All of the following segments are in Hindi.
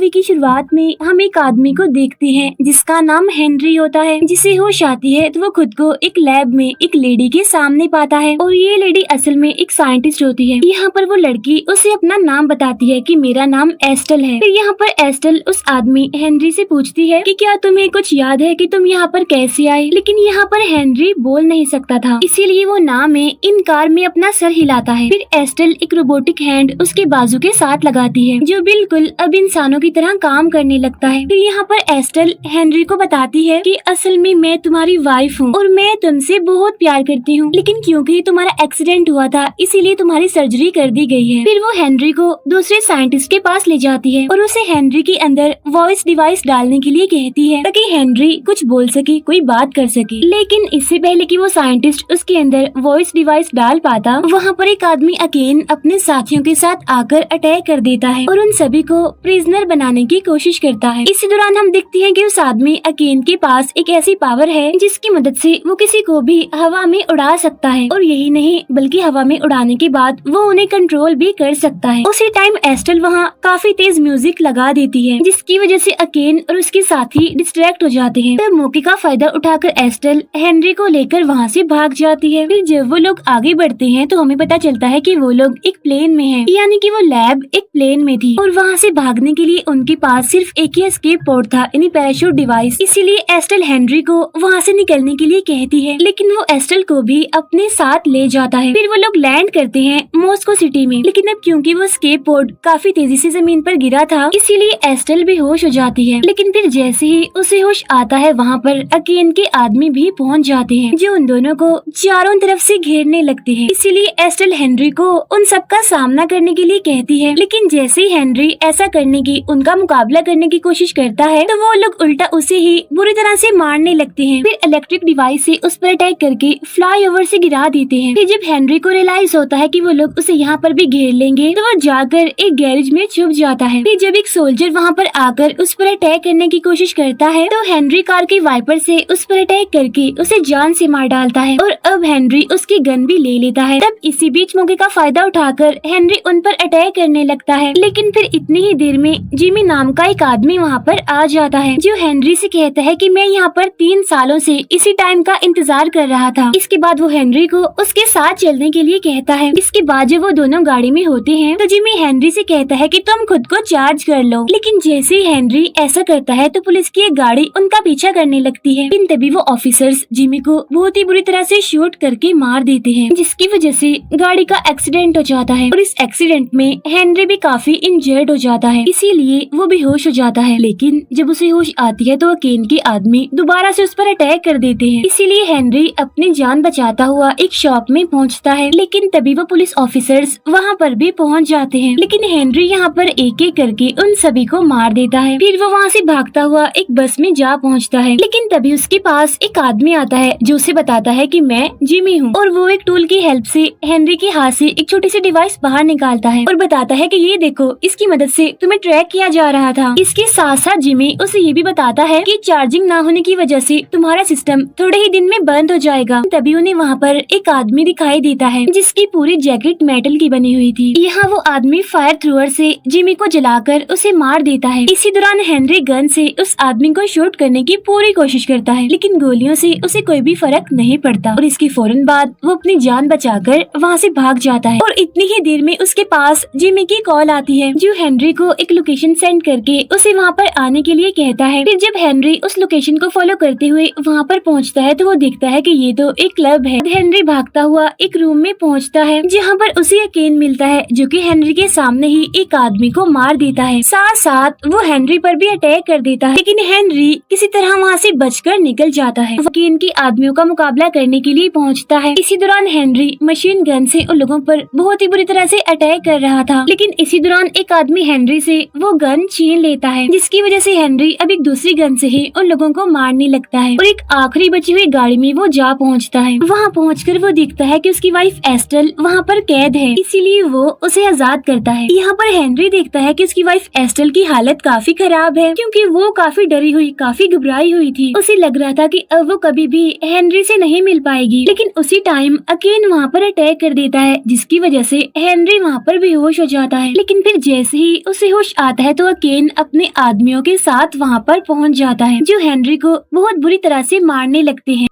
मूवी की शुरुआत में हम एक आदमी को देखते हैं जिसका नाम हेनरी होता है। जिसे होश आती है तो वो खुद को एक लैब में एक लेडी के सामने पाता है और ये लेडी असल में एक साइंटिस्ट होती है। यहाँ पर वो लड़की उसे अपना नाम बताती है कि मेरा नाम एस्टल है। फिर यहाँ पर एस्टल उस आदमी हेनरी से पूछती है कि क्या तुम्हें कुछ याद है कि तुम यहाँ पर कैसे आए, लेकिन यहाँ पर हेनरी बोल नहीं सकता था, इसीलिए वो ना में इनकार में अपना सर हिलाता है। फिर एस्टल एक रोबोटिक हैंड उसके बाजू के साथ लगाती है जो बिल्कुल अब इंसानों की तरह काम करने लगता है। फिर यहाँ पर एस्टल हेनरी को बताती है कि असल में मैं तुम्हारी वाइफ हूँ और मैं तुमसे बहुत प्यार करती हूँ, लेकिन क्योंकि तुम्हारा एक्सीडेंट हुआ था इसीलिए तुम्हारी सर्जरी कर दी गई है। फिर वो हेनरी को दूसरे साइंटिस्ट के पास ले जाती है और उसे हेनरी के अंदर वॉइस डिवाइस डालने के लिए कहती है ताकि हेनरी कुछ बोल सके, कोई बात कर सके। लेकिन इससे पहले कि वो साइंटिस्ट उसके अंदर वॉइस डिवाइस डाल पाता, वहाँ पर एक आदमी अकेन अपने साथियों के साथ आकर अटैक कर देता है और उन सभी को प्रिजनर बनाने की कोशिश करता है। इसी दौरान हम देखते हैं कि उस आदमी अकेन के पास एक ऐसी पावर है जिसकी मदद से वो किसी को भी हवा में उड़ा सकता है और यही नहीं बल्कि हवा में उड़ाने के बाद वो उन्हें कंट्रोल भी कर सकता है। उसी टाइम एस्टल वहाँ काफी तेज म्यूजिक लगा देती है जिसकी वजह से अकेन और उसके साथी डिस्ट्रैक्ट हो जाते हैं। तब मौके का फायदा उठाकर एस्टल हेनरी को लेकर वहाँ से भाग जाती है। फिर जब वो लोग आगे बढ़ते हैं तो हमें पता चलता है कि वो लोग एक प्लेन में हैं, यानी कि वो लैब एक प्लेन में थी और वहाँ से भागने के लिए उनके पास सिर्फ एक ही एस्केप पोर्ट था, यानी पैराशूट डिवाइस। इसीलिए एस्टल हेनरी को वहाँ से निकलने के लिए कहती है, लेकिन वो एस्टल को भी अपने साथ ले जाता है। फिर वो लोग लैंड करते हैं मॉस्को सिटी में, लेकिन अब क्योंकि वो एस्केप पोर्ट काफी तेजी से जमीन पर गिरा था इसीलिए एस्टल बेहोश हो जाती है। लेकिन फिर जैसे ही उसे होश आता है वहाँ पर अकेन के आदमी भी पहुँच जाते हैं जो उन दोनों को चारों तरफ से घेरने लगते हैं। इसीलिए एस्टल हेनरी को उन सबका सामना करने के लिए कहती है, लेकिन जैसे ही हेनरी ऐसा करने की उनका मुकाबला करने की कोशिश करता है तो वो लोग उल्टा उसे ही बुरी तरह से मारने लगते हैं। फिर इलेक्ट्रिक डिवाइस से उस पर अटैक करके फ्लाईओवर से गिरा देते हैं। फिर जब हेनरी को रियलाइज होता है कि वो लोग उसे यहाँ पर भी घेर लेंगे तो वो जाकर एक गैरेज में छुप जाता है। फिर जब एक सोल्जर वहाँ पर आकर उस पर अटैक करने की कोशिश करता है तो हेनरी कार के वाइपर से उस पर अटैक करके उसे जान से मार डालता है और अब हेनरी उसकी गन भी ले लेता है। तब इसी बीच मौके का फायदा उठाकर हेनरी उन पर अटैक करने लगता है, लेकिन फिर इतनी ही देर में जिमी नाम का एक आदमी वहाँ पर आ जाता है जो हेनरी से कहता है कि मैं यहाँ पर 3 सालों से इसी टाइम का इंतजार कर रहा था। इसके बाद वो हेनरी को उसके साथ चलने के लिए कहता है। इसके बाद जब वो दोनों गाड़ी में होते हैं तो जिमी हेनरी से कहता है कि तुम खुद को चार्ज कर लो, लेकिन जैसे ही हेनरी ऐसा करता है तो पुलिस की एक गाड़ी उनका पीछा करने लगती है। लेकिन तभी वो ऑफिसर्स जिमी को बहुत ही बुरी तरह से शूट करके मार देते हैं जिसकी वजह से गाड़ी का एक्सीडेंट हो जाता है और इस एक्सीडेंट में हेनरी भी काफी इंजर्ड हो जाता है, इसीलिए वो बेहोश हो जाता है। लेकिन जब उसे होश आती है तो अकेन के आदमी दोबारा से उस पर अटैक कर देते हैं, इसीलिए हेनरी अपनी जान बचाता हुआ एक शॉप में पहुंचता है। लेकिन तभी वो पुलिस ऑफिसर्स वहां पर भी पहुंच जाते हैं, लेकिन हेनरी यहाँ पर एक एक करके उन सभी को मार देता है। फिर वो वहाँ से भागता हुआ एक बस में जा पहुँचता है, लेकिन तभी उसके पास एक आदमी आता है जो उसे बताता है कि मैं जिमी हूँ और वो एक टूल की हेल्प से हेनरी के हाथ से एक छोटी सी डिवाइस बाहर निकालता है और बताता है कि ये देखो इसकी मदद से तुम्हें ट्रैक किया जा रहा था। इसके साथ साथ जिमी उसे ये भी बताता है कि चार्जिंग ना होने की वजह से तुम्हारा सिस्टम थोड़े ही दिन में बंद हो जाएगा। तभी उन्हें वहाँ पर एक आदमी दिखाई देता है जिसकी पूरी जैकेट मेटल की बनी हुई थी। यहाँ वो आदमी फायर थ्रोअर से जिमी को जलाकर उसे मार देता है। इसी दौरान हेनरी गन से उस आदमी को शूट करने की पूरी कोशिश करता है, लेकिन गोलियों से उसे कोई भी फर्क नहीं पड़ता और इसके फौरन बाद वो अपनी जान बचाकर वहाँ से भाग जाता है। और इतनी ही देर में उसके पास जिमी की कॉल आती है जो हेनरी को एक लोकेशन सेंड करके उसे वहाँ पर आने के लिए कहता है। फिर जब हेनरी उस लोकेशन को फॉलो करते हुए वहाँ पर पहुँचता है तो वो देखता है कि ये तो एक क्लब है। हेनरी भागता हुआ एक रूम में पहुँचता है जहाँ पर उसे अकेन मिलता है जो कि हेनरी के सामने ही एक आदमी को मार देता है। साथ साथ वो हेनरी पर भी अटैक कर देता है, लेकिन हेनरी किसी तरह वहाँ से बचकर निकल जाता है। अकेन के आदमियों का मुकाबला करने के लिए पहुँचता है। इसी दौरान हेनरी मशीन गन से उन लोगों पर बहुत ही बुरी तरह से अटैक कर रहा था, लेकिन इसी दौरान एक आदमी हेनरी से वो गन छीन लेता है जिसकी वजह से हेनरी अब एक दूसरी गन से ही उन लोगों को मारने लगता है और एक आखिरी बची हुई गाड़ी में वो जा पहुंचता है। वहां पहुंचकर वो देखता है कि उसकी वाइफ एस्टल वहां पर कैद है, इसीलिए वो उसे आजाद करता है। यहाँ पर हेनरी देखता है कि उसकी वाइफ एस्टल की हालत काफी खराब है क्योंकि वो काफी डरी हुई, काफी घबराई हुई थी। उसे लग रहा था कि अब वो कभी भी हेनरी से नहीं मिल पाएगी, लेकिन उसी टाइम अकेन वहाँ पर अटैक कर देता है जिसकी वजह से हेनरी वहाँ पर बेहोश हो जाता है। लेकिन फिर जैसे ही उसे होश आता है तो अकेन अपने आदमियों के साथ वहाँ पर पहुँच जाता है, जो हेनरी को बहुत बुरी तरह से मारने लगते हैं।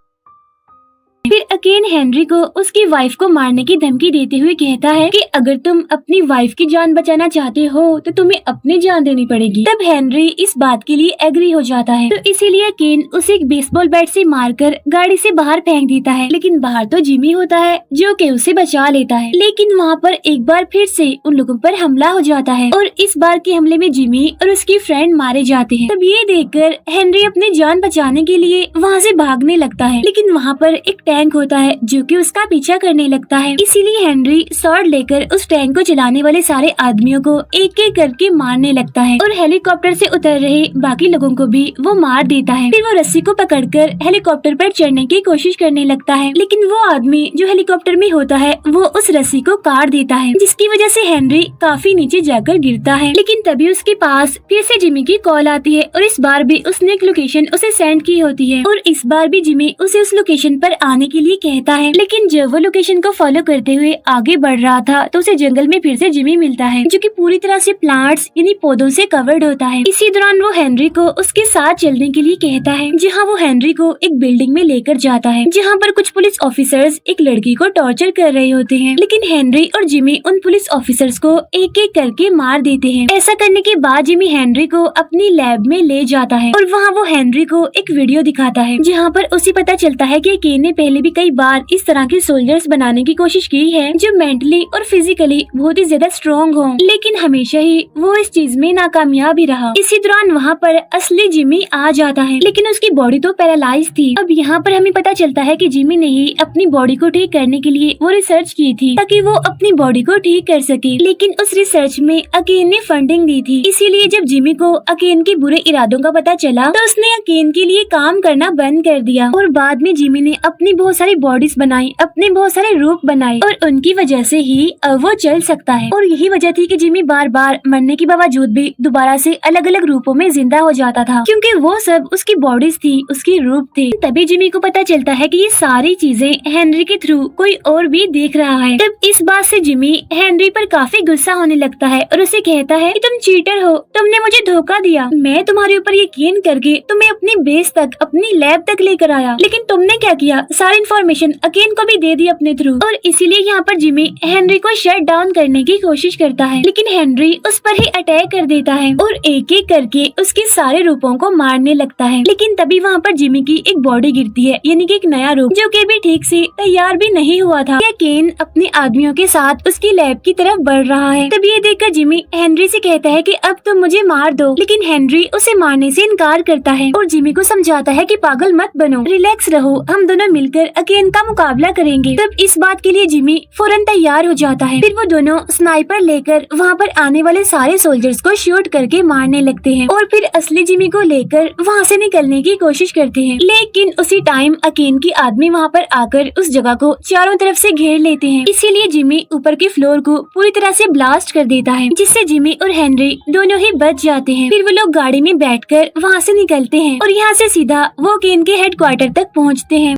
फिर अकेन हेनरी को उसकी वाइफ को मारने की धमकी देते हुए कहता है कि अगर तुम अपनी वाइफ की जान बचाना चाहते हो तो तुम्हें अपनी जान देनी पड़ेगी। तब हेनरी इस बात के लिए एग्री हो जाता है, तो इसीलिए अकेन उसे एक बेसबॉल बैट से मारकर गाड़ी से बाहर फेंक देता है। लेकिन बाहर तो जिमी होता है जो कि उसे बचा लेता है, लेकिन वहाँ पर एक बार फिर से उन लोगों पर हमला हो जाता है और इस बार के हमले में जिमी और उसकी फ्रेंड मारे जाते हैं। तब ये देखकर हेनरी अपनी जान बचाने के लिए वहाँ से भागने लगता है, लेकिन वहाँ पर एक टैंक होता है जो कि उसका पीछा करने लगता है। इसीलिए हेनरी स्वॉर्ड लेकर उस टैंक को चलाने वाले सारे आदमियों को एक एक करके मारने लगता है और हेलीकॉप्टर से उतर रहे बाकी लोगों को भी वो मार देता है। फिर वो रस्सी को पकड़कर हेलीकॉप्टर पर चढ़ने की कोशिश करने लगता है, लेकिन वो आदमी जो हेलीकॉप्टर में होता है वो उस रस्सी को काट देता है, जिसकी वजह से हेनरी काफी नीचे जाकर गिरता है। लेकिन तभी उसके पास फिर से जिमी की कॉल आती है और इस बार भी उसने एक लोकेशन उसे सेंड की होती है और इस बार भी जिमी उसे उस लोकेशन पर आने के लिए कहता है। लेकिन जब वो लोकेशन को फॉलो करते हुए आगे बढ़ रहा था तो उसे जंगल में फिर से जिमी मिलता है, जो कि पूरी तरह से प्लांट्स यानी पौधों से कवर्ड होता है। इसी दौरान वो हेनरी को उसके साथ चलने के लिए कहता है, जहाँ वो हेनरी को एक बिल्डिंग में लेकर जाता है, जहाँ पर कुछ पुलिस ऑफिसर्स एक लड़की को टॉर्चर कर रहे होते हैं। लेकिन हेनरी और जिमी उन पुलिस ऑफिसर्स को एक एक करके मार देते हैं। ऐसा करने के बाद जिमी हेनरी को अपनी लैब में ले जाता है और वहाँ वो हेनरी को एक वीडियो दिखाता है, जहाँ पर उसे पता चलता है कि केन ने पहले भी कई बार इस तरह के सोल्जर्स बनाने की कोशिश की है जो मेंटली और फिजिकली बहुत ही ज्यादा स्ट्रॉन्ग हो, लेकिन हमेशा ही वो इस चीज में नाकामयाब ही रहा। इसी दौरान वहाँ पर असली जिमी आ जाता है, लेकिन उसकी बॉडी तो पैरालाइज थी। अब यहाँ पर हमें पता चलता है कि जिमी ने ही अपनी बॉडी को ठीक करने के लिए वो रिसर्च की थी ताकि वो अपनी बॉडी को ठीक कर सके, लेकिन उस रिसर्च में अकेन ने फंडिंग दी थी। इसीलिए जब जिमी को अकेन के बुरे इरादों का पता चला तो उसने अकेन के लिए काम करना बंद कर दिया और बाद में जिमी ने अपनी बहुत सारी बॉडीज बनाई, अपने बहुत सारे रूप बनाए और उनकी वजह से ही अब वो चल सकता है। और यही वजह थी कि जिमी बार बार मरने के बावजूद भी दोबारा से अलग अलग रूपों में जिंदा हो जाता था, क्योंकि वो सब उसकी बॉडीज थी, उसकी रूप थे। तभी जिमी को पता चलता है कि ये सारी चीजें हेनरी के थ्रू कोई और भी देख रहा है। तब इस बात से जिमी हेनरी पर काफी गुस्सा होने लगता है और उसे कहता है कि तुम चीटर हो, तुमने मुझे धोखा दिया। मैं तुम्हारे ऊपर यकीन करके तुम्हें अपनी बेस तक, अपनी लैब तक लेकर आया, लेकिन तुमने क्या किया, सारी इन्फॉर्मेशन अकेन को भी दे दी अपने थ्रू। और इसीलिए यहाँ पर जिमी हेनरी को शट डाउन करने की कोशिश करता है, लेकिन हेनरी उस पर ही अटैक कर देता है और एक एक करके उसके सारे रूपों को मारने लगता है। लेकिन तभी वहाँ पर जिमी की एक बॉडी गिरती है, यानी कि एक नया रूप जो कि भी ठीक से तैयार भी नहीं हुआ था। केन अपने आदमियों के साथ उसकी लैब की तरफ बढ़ रहा है। तभी ये देखकर जिमी हेनरी से कहता है कि अब तुम मुझे मार दो, लेकिन हेनरी उसे मारने से इनकार करता है और जिमी को समझाता है कि पागल मत बनो, रिलैक्स रहो, हम दोनों मिलकर अकेन का मुकाबला करेंगे। तब इस बात के लिए जिमी फौरन तैयार हो जाता है। फिर वो दोनों स्नाइपर लेकर वहाँ पर आने वाले सारे सोल्जर्स को शूट करके मारने लगते हैं और फिर असली जिमी को लेकर वहाँ से निकलने की कोशिश करते हैं। लेकिन उसी टाइम अकेन की आदमी वहाँ पर आकर उस जगह को चारों तरफ से घेर लेते हैं। इसीलिए जिमी ऊपर के फ्लोर को पूरी तरह से ब्लास्ट कर देता है, जिससे जिमी और हेनरी दोनों ही बच जाते हैं। फिर वो लोग गाड़ी में बैठकर वहाँ से निकलते हैं और यहाँ से सीधा वो अकेन के हेडक्वार्टर तक पहुँचते हैं।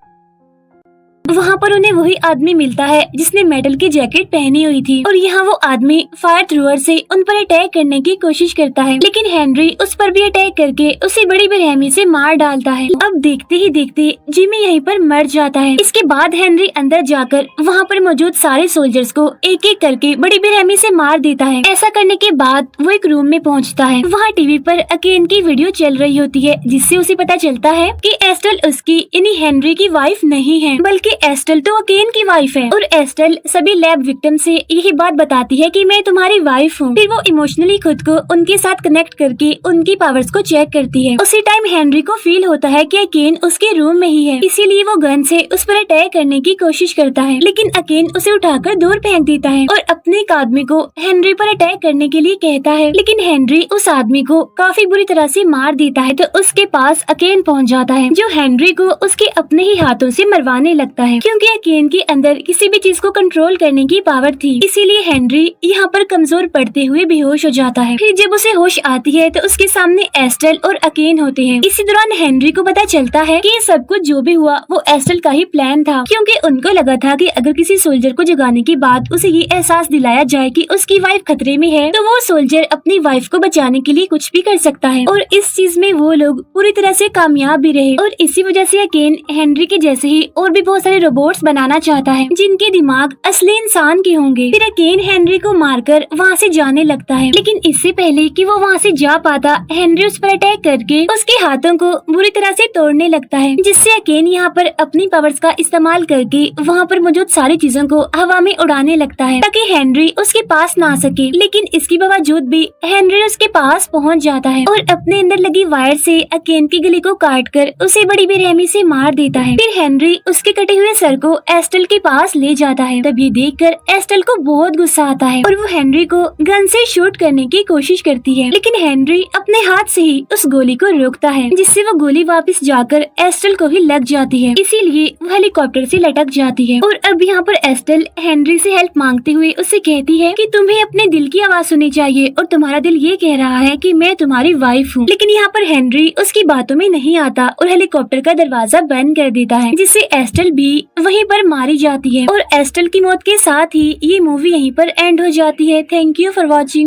वहाँ पर उन्हें वही आदमी मिलता है जिसने मेटल की जैकेट पहनी हुई थी और यहाँ वो आदमी फायर थ्रोअर से उन पर अटैक करने की कोशिश करता है, लेकिन हेनरी उस पर भी अटैक करके उसे बड़ी बेरहमी से मार डालता है। अब देखते ही देखते जिमी यहीं पर मर जाता है। इसके बाद हेनरी अंदर जाकर वहाँ पर मौजूद सारे सोल्जर्स को एक एक करके बड़ी बेरहमी से मार देता है। ऐसा करने के बाद वो एक रूम में पहुँचता है। वहाँ टीवी पर अकेन की वीडियो चल रही होती है, जिससे उसे पता चलता है कि एस्टल उसकी यानी हेनरी की वाइफ नहीं है, बल्कि एस्टल तो अकेन की वाइफ है। और एस्टल सभी लैब विक्टिम से यही बात बताती है कि मैं तुम्हारी वाइफ हूँ। फिर वो इमोशनली खुद को उनके साथ कनेक्ट करके उनकी पावर्स को चेक करती है। उसी टाइम हेनरी को फील होता है कि अकेन उसके रूम में ही है, इसीलिए वो गन से उस पर अटैक करने की कोशिश करता है, लेकिन अकेन उसे उठाकर दूर फेंक देता है और अपने एक आदमी को हेनरी पर अटैक करने के लिए कहता है। लेकिन हेनरी उस आदमी को काफी बुरी तरह से मार देता है, तो उसके पास अकेन पहुँच जाता है, जो हेनरी को उसके अपने ही हाथों से मरवाने लगता है। है, क्योंकि अकेन के अंदर किसी भी चीज को कंट्रोल करने की पावर थी। इसीलिए हेनरी यहाँ पर कमजोर पड़ते हुए बेहोश हो जाता है। फिर जब उसे होश आती है तो उसके सामने एस्टेल और अकेन होते हैं। इसी दौरान हेनरी को पता चलता है कि ये सब कुछ जो भी हुआ वो एस्टेल का ही प्लान था, क्योंकि उनको लगा था कि अगर किसी सोल्जर को जगाने के बाद उसे ये एहसास दिलाया जाए कि उसकी वाइफ खतरे में है, तो वो सोल्जर अपनी वाइफ को बचाने के लिए कुछ भी कर सकता है। और इस चीज में वो लोग पूरी तरह से कामयाब भी रहे। और इसी वजह से अकेन हेनरी के जैसे ही और भी बहुत सारे रोबोट्स बनाना चाहता है जिनके दिमाग असली इंसान के होंगे। फिर अकेन हेनरी को मारकर वहाँ से जाने लगता है, लेकिन इससे पहले कि वो वहाँ से जा पाता, हेनरी उस पर अटैक करके उसके हाथों को बुरी तरह से तोड़ने लगता है, जिससे अकेन यहाँ पर अपनी पावर्स का इस्तेमाल करके वहाँ पर मौजूद सारी चीजों को हवा में उड़ाने लगता है ताकि हेनरी उसके पास ना आ सके। लेकिन इसके बावजूद भी हेनरी उसके पास पहुँच जाता है और अपने अंदर लगी वायर से अकेन की गले को काट कर उसे बड़ी बेरहमी से मार देता है। फिर हेनरी उसके कटे हुए सर को एस्टेल के पास ले जाता है। तब ये देखकर एस्टेल को बहुत गुस्सा आता है और वो हेनरी को गन से शूट करने की कोशिश करती है, लेकिन हेनरी अपने हाथ से ही उस गोली को रोकता है, जिससे वो गोली वापस जाकर एस्टेल को ही लग जाती है। इसीलिए वो हेलीकॉप्टर से लटक जाती है। और अब यहाँ पर एस्टेल हेनरी से हेल्प मांगते हुए उससे कहती है कि तुम्हें अपने दिल की आवाज सुननी चाहिए और तुम्हारा दिल ये कह रहा है कि मैं तुम्हारी वाइफ हूँ। लेकिन यहाँ पर हेनरी उसकी बातों में नहीं आता और हेलीकॉप्टर का दरवाजा बंद कर देता है, जिससे एस्टेल भी वहीं पर मारी जाती है। और एस्टेल की मौत के साथ ही ये मूवी यहीं पर एंड हो जाती है। Thank you for watching.